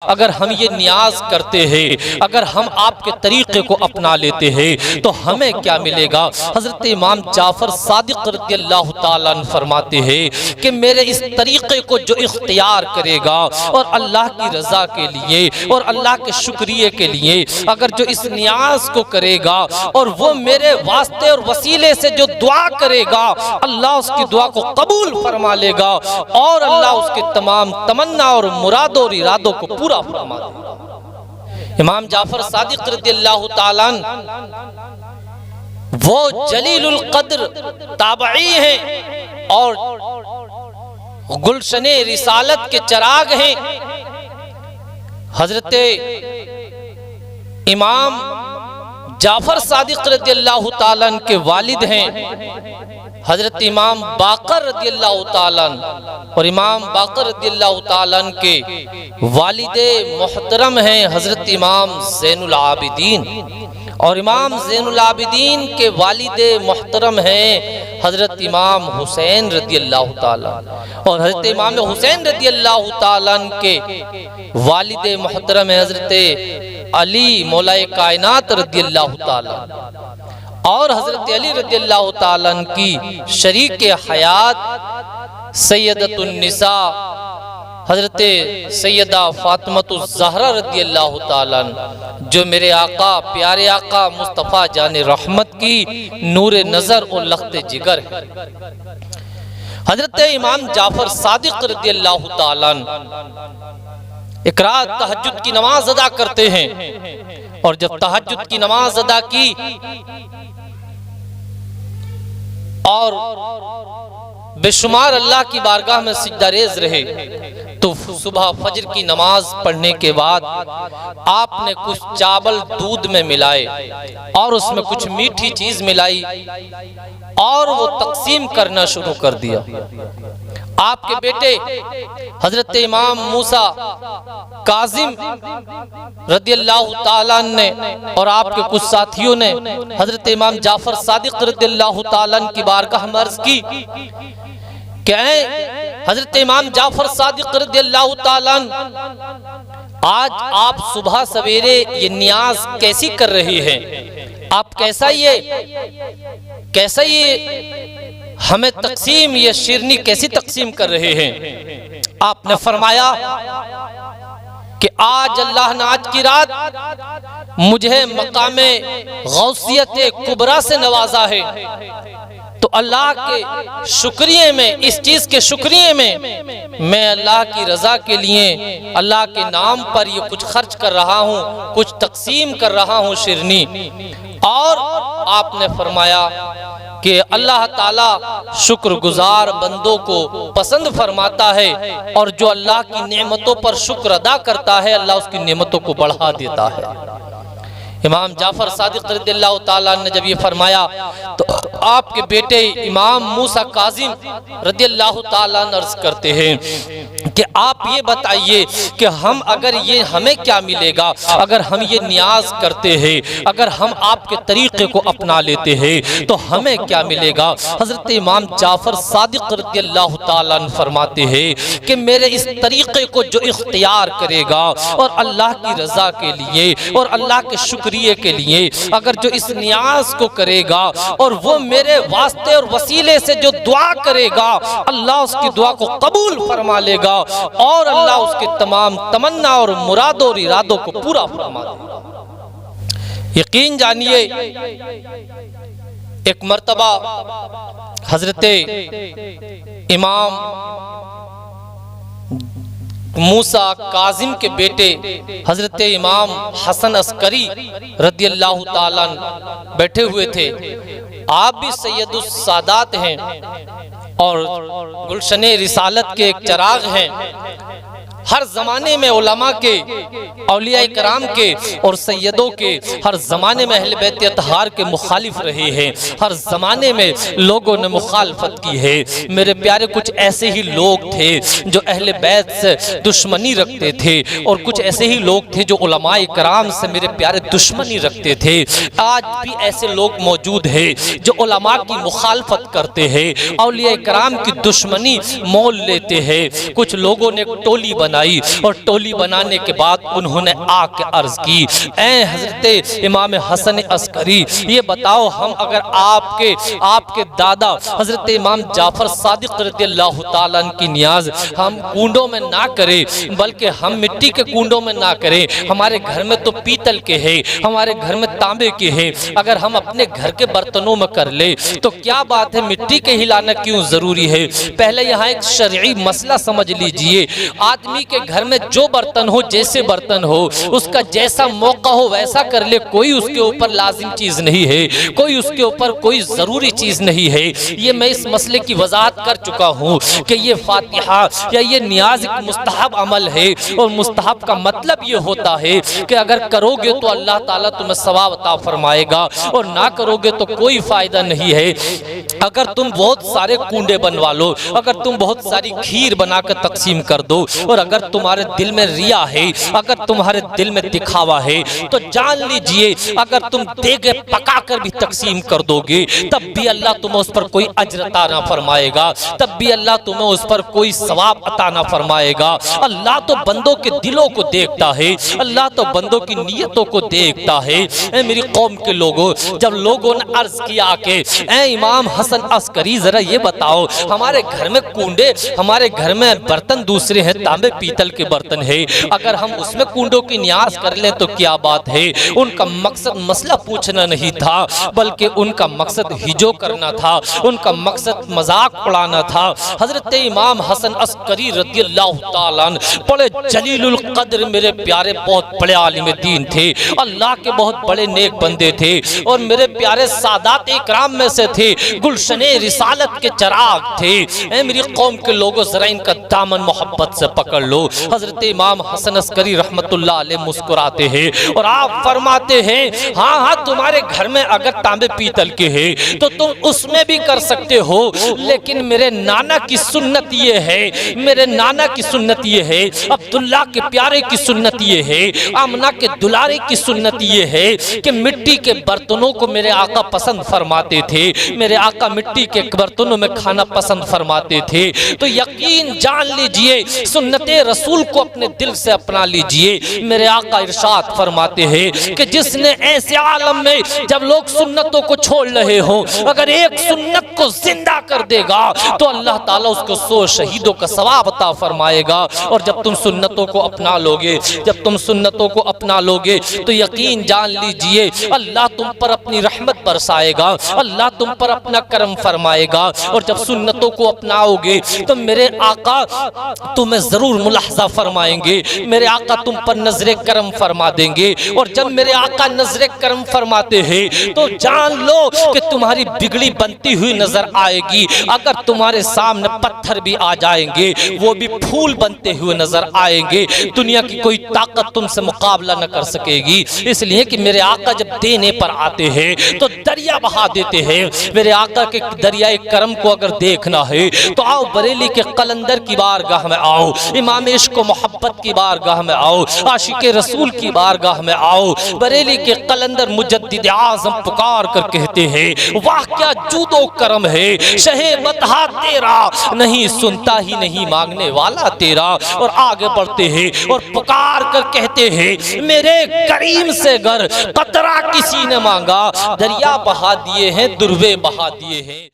अगर हम ये नियाज करते हैं, अगर हम आपके तरीक़े को अपना लेते हैं तो हमें क्या मिलेगा। हज़रत इमाम जाफ़र सादिक़ रज़ियल्लाहु ताला अन्हु फरमाते हैं कि मेरे इस तरीक़े को जो इख्तियार करेगा और अल्लाह की रज़ा के लिए और अल्लाह के शुक्रिया के लिए, अगर जो इस नियाज को करेगा और वो मेरे वास्ते और वसीले से जो दुआ करेगा, अल्लाह उसकी दुआ को कबूल फरमा लेगा और अल्लाह उसके तमाम तमन्ना और मुरादों और इरादों को पूरा फरमा देगा। इमाम जाफर सादिक़ रज़ियल्लाहु ताला वो जलीलुल क़द्र ताबई हैं और गुलशने रिसालत के चराग हैं। हजरत इमाम जाफर सादिक़ रज़ियल्लाहु ताला अन्हु के वालिद हैं हजरत इमाम बाकर रज़ियल्लाहु ताला अन्हु और इमाम बाकर रज़ियल्लाहु ताला अन्हु के वालिदे मोहतरम हैं हजरत इमाम ज़ैनुल आबिदीन और इमाम ज़ैनुल आबिदीन के वालिदे मोहतरम हैं हजरत इमाम हुसैन रज़ियल्लाहु ताला और हजरत इमाम हुसैन रज़ियल्लाहु ताला के वालिदे मोहतरम है हजरत अली मौलाए कायनात रज़ियल्लाहु ताला और हजरत अली रज़ियल्लाहु ताला की शरीक हयात सैयदतुन निसा हजरत सैयदा फातिमतुज़ ज़हरा रज़ियल्लाहु ताला जो मेरे आका प्यारे आका मुस्तफ़ा जाने रहमत की नूरे नज़र और लख्ते जिगर है। हजरत इमाम जाफर सादिक़ रज़ियल्लाहु ताला एक रात तहज्जुद की नमाज अदा करते हैं और जब तहज्जुद की नमाज अदा की और बेशुमार अल्लाह की बारगाह में सिजदा रेज़ रहे तो सुबह फजर की नमाज पढ़ने के बाद आपने कुछ चावल दूध में मिलाए और उसमें कुछ मीठी चीज मिलाई और वो तकसीम करना शुरू कर दिया। आपके बेटे हजरत इमाम मूसा काजिम रज़ियल्लाहु ताला ने और आपके कुछ साथियों ने हजरत इमाम जाफर सादिक़ रज़ियल्लाहु ताला की बारगाह में अर्ज़ की क्या है हजरत इमाम जाफर सादिक़ रज़ियल्लाहु ताला आज आप सुबह सवेरे ये नियाज कैसी कर रही हैं, आप कैसा ये हमें तकसीम ये शिरनी कैसी तकसीम कर रहे हैं। आपने फरमाया कि आज अल्लाह ने आज की रात मुझे मकामे गौसियत कुबरा से नवाजा है तो अल्लाह के शुक्रिया में, इस चीज के शुक्रिया में मैं अल्लाह की रजा के लिए अल्लाह के नाम पर ये कुछ खर्च कर रहा हूँ, कुछ तकसीम कर रहा हूँ शिरनी। और आपने फरमाया कि अल्लाह ताला शुक्रगुजार बंदों को पसंद फरमाता है और जो अल्लाह की नेमतों पर शुक्र अदा करता है अल्लाह उसकी नेमतों को बढ़ा देता है। इमाम जाफर सादिक़ रज़ियल्लाहु ताला ने जब ये फरमाया तो आपके बेटे इमाम मूसा काजिम रज़ियल्लाहु ताला अर्ज़ करते हैं कि आप ये बताइए कि हम अगर ये हमें क्या मिलेगा अगर हम ये नियाज करते हैं, अगर हम आपके तरीक़े को अपना लेते हैं तो हमें क्या मिलेगा। हज़रत इमाम जाफर सादिक़ रज़ियल्लाहु ताला फरमाते हैं कि मेरे इस तरीक़े को जो इख्तियार करेगा और अल्लाह की रज़ा के लिए और अल्लाह के शुक्रिया के लिए, अगर जो इस नियाज को करेगा और वो मेरे वास्ते और वसीले से जो दुआ करेगा अल्लाह उसकी दुआ को कबूल फरमा लेगा और अल्लाह उसके तमाम तमन्ना और मुरादों और इरादों को पूरा फरमा देगा। यकीन जानिए एक मर्तबा हजरत इमाम मूसा काजिम के बेटे हजरत इमाम हसन अस्करी रज़ियल्लाहु ताला बैठे हुए थे। आप भी सैयदुस सादात हैं और गुलशने रिसालत के एक चराग हैं। हर जमाने में उलमा के, औलिया कराम के और सैयदों के हर जमाने में अहले बैत अतहार के मुखालिफ रहे हैं। हर जमाने में लोगों ने मुखालफत की है। मेरे प्यारे कुछ ऐसे ही लोग थे जो अहले बैत से दुश्मनी रखते थे और कुछ ऐसे ही लोग थे जो उलमा कराम से मेरे प्यारे दुश्मनी रखते थे। आज भी ऐसे लोग मौजूद हैं जो उलमा की मुखालफत करते हैं, औलिया कराम की दुश्मनी मोल लेते हैं। कुछ लोगों ने टोली बना बनाई और टोली बनाने के बाद उन्होंने आके अर्ज की, ऐ हजरत इमाम हसन अस्करी, ये बताओ हम अगर आपके दादा हजरत इमाम जाफर सादिक रज़ियल्लाहु ताला अन्हु की नियाज हम कुंडों में ना करें, बल्कि हम मिट्टी के कुंडों में ना करें, हमारे घर में तो पीतल के हैं, हमारे घर में तांबे के हैं, अगर हम अपने घर के बर्तनों में कर ले तो क्या बात है, मिट्टी के हिलाना क्यों जरूरी है। पहले यहाँ एक शरई मसला समझ लीजिए, आदमी के घर में जो बर्तन हो, जैसे बर्तन हो, उसका जैसा मौका हो वैसा कर ले, कोई उसके ऊपर लाजिम चीज नहीं है, कोई उसके ऊपर कोई जरूरी चीज नहीं है। ये मैं इस मसले की वजाहत कर चुका हूँ कि ये फातिहा या ये नियाज एक मुस्तहब अमल है, और मुस्तहब का मतलब ये होता है कि अगर करोगे तो अल्लाह ताला तुम्हें सवाब अता फरमाएगा, और ना करोगे तो कोई फायदा नहीं है। अगर तुम बहुत सारे कुंडे बनवा लो, अगर तुम बहुत सारी खीर बनाकर तकसीम कर दो, और अगर तुम्हारे दिल में रिया है, अगर तुम्हारे दिल में दिखावा है, तो जान लीजिए अगर तुम देगे पका कर भी तकसीम कर दोगे तब भी अल्लाह तुम्हें उस पर कोई अजर अता ना फरमाएगा, तब भी अल्लाह तुम्हें उस पर कोई सवाब अता ना फरमाएगा। अल्लाह तो बंदों के दिलों को देखता है, अल्लाह तो बंदों की नीयतों को देखता है। ऐ मेरी कौम के लोगों, जब लोगों ने अर्ज किया कि ऐ इमाम हसन अस्करी, जरा ये बताओ हमारे घर में कुंडे, हमारे घर में बर्तन दूसरे हैं, तांबे पीतल के बर्तन है, अगर हम उसमें कुंडों की नियाज कर लें तो क्या बात है। उनका मकसद मसला पूछना नहीं था, बल्कि उनका मकसद हिजो करना था, उनका मकसद मजाक उड़ाना था। हजरत इमाम हसन अस्करी रज़ियल्लाहु ताला अन्हु बड़े जलीलुल कद्र, मेरे प्यारे बहुत बड़े आलिम दीन थे, अल्लाह के बहुत बड़े नेक बंदे थे, और मेरे प्यारे सादात इकराम में से थे, गुलशने रिसालत के चराग थे। ऐ मेरी कौम के लोगों, जरा इनका दामन मोहब्बत से पकड़ लो। हजरत इमाम हसन अस्करी रहमतुल्लाह अलैह मुस्कुराते हैं और आप फरमाते हैं, हाँ हाँ तुम्हारे घर में अगर तांबे पीतल के हैं तो तुम उसमें भी कर सकते हो, लेकिन मेरे नाना की सुन्नत ये है, मेरे नाना की सुन्नत ये है, अब्दुल्ला के प्यारे की सुन्नत ये है, आमना के दुलारे की सुन्नत ये है कि मिट्टी के बर्तनों को मेरे आका पसंद फरमाते थे, मेरे आका मिट्टी के बर्तनों में खाना पसंद फरमाते थे। तो यकीन जान लीजिए, सुन्नते रसूल को अपने दिल से अपना लीजिए। मेरे आका इरशाद फरमाते हैं कि जिसने ऐसे आलम में जब लोग सुन्नतों को छोड़ रहे हो, अगर एक सुन्नत को जिंदा कर देगा तो अल्लाह ताला उसको 100 शहीदों का सवाब अता फरमाएगा। और जब तुम सुन्नतों को अपना लोगे, जब तुम सुन्नतों को अपना लोगे तो यकीन जान लीजिए अल्लाह तुम पर अपनी रहमत बरसाएगा, अल्लाह तुम पर अपना करम फरमाएगा। और जब सुन्नतों को अपनाओगे तो मेरे आका तुम्हें जरूर मुलाहजा फरमाएंगे, मेरे आका तुम पर नजरे करम फरमा देंगे। और जब मेरे आका नजरे करम फरमाते हैं तो जान लो कि तुम्हारी बिगड़ी बनती हुई नजर आएगी। अगर तुम्हारे सामने पत्थर भी आ जाएंगे वो भी फूल बनते हुए नजर आएंगे, दुनिया की कोई ताकत तुमसे मुकाबला न कर सकेगी। इसलिए कि मेरे आका जब देने पर आते हैं तो दरिया बहा देते हैं। मेरे आका के दरियाए करम को अगर देखना है तो आओ बरेली के कलंदर की बारगाह में आओ, इमाम इश्क व मोहब्बत की बारगाह में आओ, आशिक रसूल की बारगाह में आओ। बरेली के कलंदर मुजद्दिद आज़म पुकार कर कहते हैं, वाह क्या जूदो करम है, शहे बतहा तेरा, नहीं सुनता ही नहीं मांगने वाला तेरा। और आगे बढ़ते हैं और पुकार कर कहते हैं, मेरे करीम से गर कतरा किसी ने मांगा, दरिया बहा दिए हैं, दुर्वे बहा दिए हैं।